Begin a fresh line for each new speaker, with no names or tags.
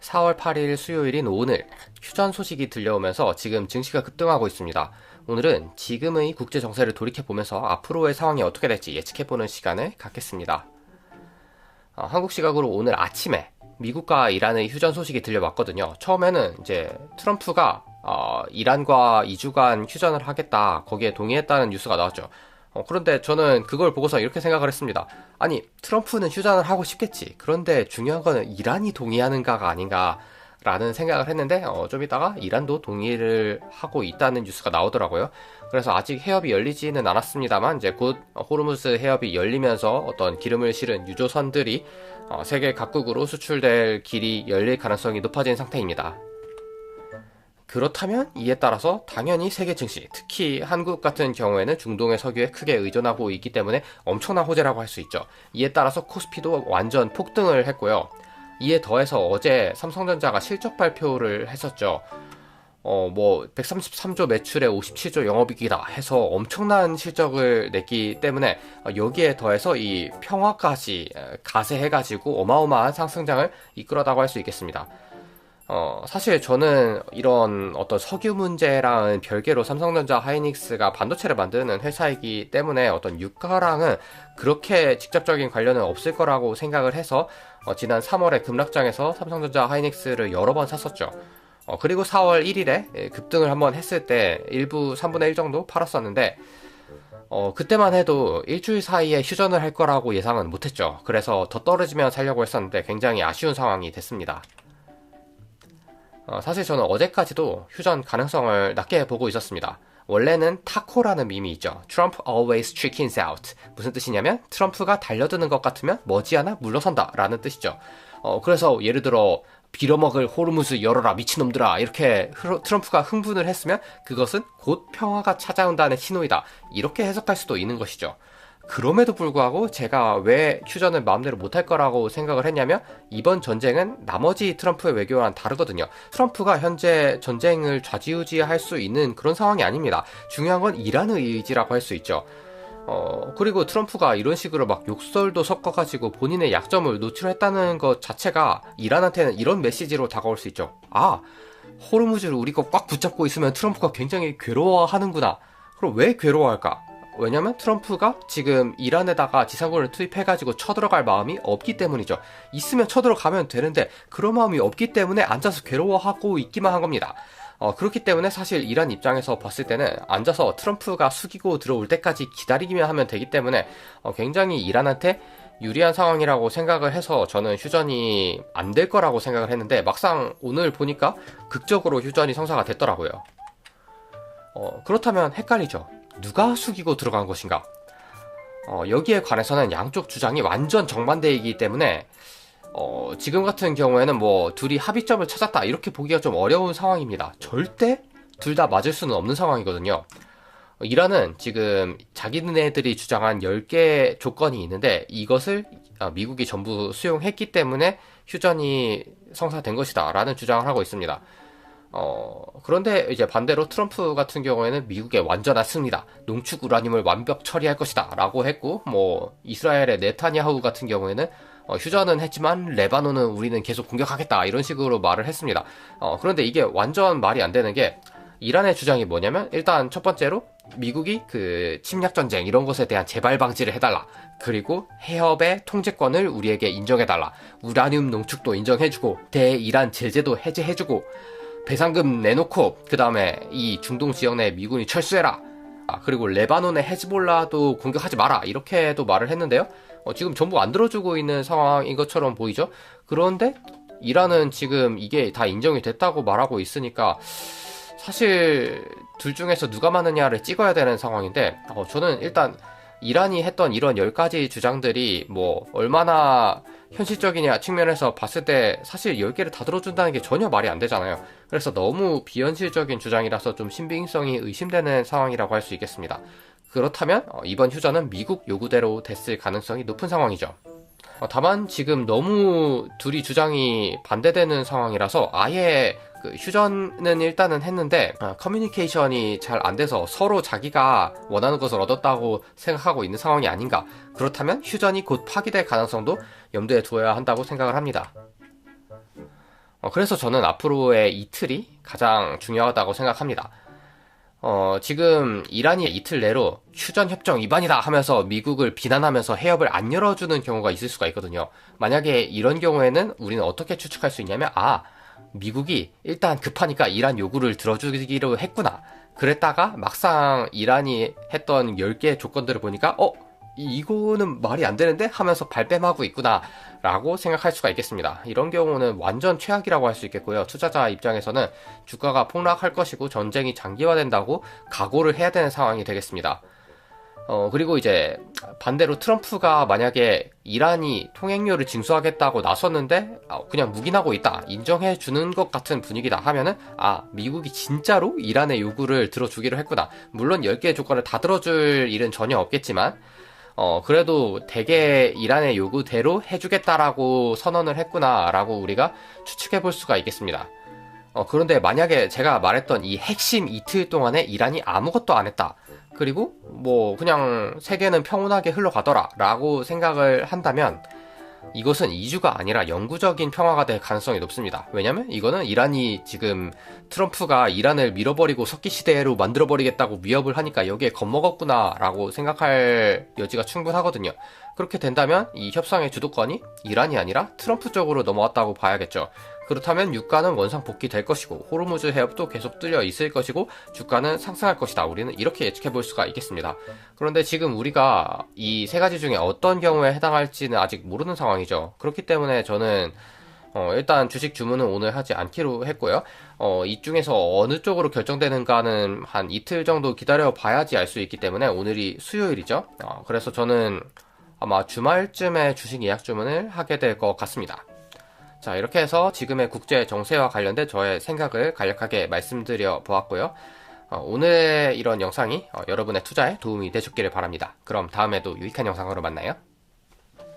4월 8일 수요일인 오늘 휴전 소식이 들려오면서 지금 증시가 급등하고 있습니다. 오늘은 지금의 국제 정세를 돌이켜보면서 앞으로의 상황이 어떻게 될지 예측해보는 시간을 갖겠습니다. 한국 시각으로 오늘 아침에 미국과 이란의 휴전 소식이 들려왔거든요. 처음에는 이제 트럼프가 이란과 2주간 휴전을 하겠다, 거기에 동의했다는 뉴스가 나왔죠. 그런데 저는 그걸 보고서 이렇게 생각을 했습니다. 아니, 트럼프는 휴전을 하고 싶겠지. 그런데 중요한 거는 이란이 동의하는가가 아닌가라는 생각을 했는데 좀 이따가 이란도 동의를 하고 있다는 뉴스가 나오더라고요. 그래서 아직 해협이 열리지는 않았습니다만 이제 곧 호르무즈 해협이 열리면서 어떤 기름을 실은 유조선들이 세계 각국으로 수출될 길이 열릴 가능성이 높아진 상태입니다. 그렇다면 이에 따라서 당연히 세계 증시, 특히 한국 같은 경우에는 중동의 석유에 크게 의존하고 있기 때문에 엄청난 호재라고 할 수 있죠. 이에 따라서 코스피도 완전 폭등을 했고요. 이에 더해서 어제 삼성전자가 실적 발표를 했었죠. 133조 매출에 57조 영업이익이다 해서 엄청난 실적을 냈기 때문에 여기에 더해서 이 평화까지 가세해가지고 어마어마한 상승장을 이끌었다고 할 수 있겠습니다. 사실 저는 이런 어떤 석유 문제랑은 별개로 삼성전자 하이닉스가 반도체를 만드는 회사이기 때문에 어떤 유가랑은 그렇게 직접적인 관련은 없을 거라고 생각을 해서 지난 3월에 급락장에서 삼성전자 하이닉스를 여러 번 샀었죠. 그리고 4월 1일에 급등을 한번 했을 때 일부 3분의 1 정도 팔았었는데 그때만 해도 일주일 사이에 휴전을 할 거라고 예상은 못했죠. 그래서 더 떨어지면 살려고 했었는데 굉장히 아쉬운 상황이 됐습니다. 사실 저는 어제까지도 휴전 가능성을 낮게 보고 있었습니다. 원래는 타코라는 밈이 있죠. Trump always chickens out. 무슨 뜻이냐면 트럼프가 달려드는 것 같으면 머지않아 물러선다 라는 뜻이죠. 그래서 예를 들어 빌어먹을 호르무즈 열어라 미친놈들아 이렇게 트럼프가 흥분을 했으면 그것은 곧 평화가 찾아온다는 신호이다, 이렇게 해석할 수도 있는 것이죠. 그럼에도 불구하고 제가 왜 휴전을 마음대로 못할 거라고 생각을 했냐면 이번 전쟁은 나머지 트럼프의 외교와는 다르거든요. 트럼프가 현재 전쟁을 좌지우지할 수 있는 그런 상황이 아닙니다. 중요한 건 이란의 의지라고 할 수 있죠. 그리고 트럼프가 이런 식으로 막 욕설도 섞어가지고 본인의 약점을 노출했다는 것 자체가 이란한테는 이런 메시지로 다가올 수 있죠. 호르무즈를 우리가 꽉 붙잡고 있으면 트럼프가 굉장히 괴로워하는구나. 그럼 왜 괴로워할까? 왜냐면 트럼프가 지금 이란에다가 지상군을 투입해가지고 쳐들어갈 마음이 없기 때문이죠. 있으면 쳐들어가면 되는데 그런 마음이 없기 때문에 앉아서 괴로워하고 있기만 한 겁니다. 그렇기 때문에 사실 이란 입장에서 봤을 때는 앉아서 트럼프가 숙이고 들어올 때까지 기다리기만 하면 되기 때문에 굉장히 이란한테 유리한 상황이라고 생각을 해서 저는 휴전이 안 될 거라고 생각을 했는데 막상 오늘 보니까 극적으로 휴전이 성사가 됐더라고요. 그렇다면 헷갈리죠. 누가 숙이고 들어간 것인가? 여기에 관해서는 양쪽 주장이 완전 정반대이기 때문에 지금 같은 경우에는 둘이 합의점을 찾았다 이렇게 보기가 좀 어려운 상황입니다. 절대 둘 다 맞을 수는 없는 상황이거든요. 이란은 지금 자기네들이 주장한 10개 조건이 있는데 이것을 미국이 전부 수용했기 때문에 휴전이 성사된 것이다 라는 주장을 하고 있습니다. 그런데 이제 반대로 트럼프 같은 경우에는 미국의 완전한 승리다, 농축 우라늄을 완벽 처리할 것이다 라고 했고, 이스라엘의 네타냐후 같은 경우에는 휴전은 했지만 레바논은 우리는 계속 공격하겠다 이런 식으로 말을 했습니다. 그런데 이게 완전 말이 안 되는 게 이란의 주장이 뭐냐면 일단 첫 번째로 미국이 그 침략전쟁 이런 것에 대한 재발 방지를 해달라, 그리고 해협의 통제권을 우리에게 인정해달라, 우라늄 농축도 인정해주고 대이란 제재도 해제해주고 배상금 내놓고 그 다음에 이 중동 지역 내 미군이 철수해라, 그리고 레바논의 헤즈볼라도 공격하지 마라 이렇게도 말을 했는데요. 지금 전부 안 들어주고 있는 상황인 것처럼 보이죠. 그런데 이란은 지금 이게 다 인정이 됐다고 말하고 있으니까 사실 둘 중에서 누가 많으냐를 찍어야 되는 상황인데 저는 일단 이란이 했던 이런 10가지 주장들이 얼마나 현실적이냐 측면에서 봤을 때 사실 10개를 다 들어준다는 게 전혀 말이 안 되잖아요. 그래서 너무 비현실적인 주장이라서 좀 신빙성이 의심되는 상황이라고 할 수 있겠습니다. 그렇다면 이번 휴전은 미국 요구대로 됐을 가능성이 높은 상황이죠. 다만 지금 너무 둘이 주장이 반대되는 상황이라서 아예 휴전은 일단은 했는데 커뮤니케이션이 잘 안 돼서 서로 자기가 원하는 것을 얻었다고 생각하고 있는 상황이 아닌가. 그렇다면 휴전이 곧 파기될 가능성도 염두에 두어야 한다고 생각을 합니다. 그래서 저는 앞으로의 이틀이 가장 중요하다고 생각합니다. 지금 이란이 이틀 내로 휴전 협정 위반이다 하면서 미국을 비난하면서 해협을 안 열어주는 경우가 있을 수가 있거든요. 만약에 이런 경우에는 우리는 어떻게 추측할 수 있냐면, 미국이 일단 급하니까 이란 요구를 들어주기로 했구나. 그랬다가 막상 이란이 했던 10개의 조건들을 보니까 이거는 말이 안 되는데? 하면서 발뺌하고 있구나 라고 생각할 수가 있겠습니다. 이런 경우는 완전 최악이라고 할 수 있겠고요. 투자자 입장에서는 주가가 폭락할 것이고 전쟁이 장기화된다고 각오를 해야 되는 상황이 되겠습니다. 그리고 이제 반대로 트럼프가 만약에 이란이 통행료를 징수하겠다고 나섰는데 그냥 묵인하고 있다, 인정해 주는 것 같은 분위기다 하면은 미국이 진짜로 이란의 요구를 들어주기로 했구나. 물론 10개의 조건을 다 들어줄 일은 전혀 없겠지만 그래도 대개 이란의 요구대로 해주겠다라고 선언을 했구나라고 우리가 추측해 볼 수가 있겠습니다. 그런데 만약에 제가 말했던 이 핵심 이틀 동안에 이란이 아무것도 안 했다, 그리고 그냥 세계는 평온하게 흘러가더라 라고 생각을 한다면 이것은 이주가 아니라 영구적인 평화가 될 가능성이 높습니다. 왜냐면 이거는 이란이 지금 트럼프가 이란을 밀어버리고 석기 시대로 만들어버리겠다고 위협을 하니까 여기에 겁먹었구나 라고 생각할 여지가 충분하거든요. 그렇게 된다면 이 협상의 주도권이 이란이 아니라 트럼프 쪽으로 넘어왔다고 봐야겠죠. 그렇다면 유가는 원상 복귀될 것이고 호르무즈 해협도 계속 뚫려 있을 것이고 주가는 상승할 것이다. 우리는 이렇게 예측해 볼 수가 있겠습니다. 그런데 지금 우리가 이 세 가지 중에 어떤 경우에 해당할지는 아직 모르는 상황이죠. 그렇기 때문에 저는 일단 주식 주문은 오늘 하지 않기로 했고요. 이 중에서 어느 쪽으로 결정되는가는 한 이틀 정도 기다려 봐야지 알 수 있기 때문에 오늘이 수요일이죠. 그래서 저는 아마 주말쯤에 주식 예약 주문을 하게 될 것 같습니다. 자, 이렇게 해서 지금의 국제 정세와 관련된 저의 생각을 간략하게 말씀드려 보았고요. 오늘의 이런 영상이 여러분의 투자에 도움이 되셨기를 바랍니다. 그럼 다음에도 유익한 영상으로 만나요.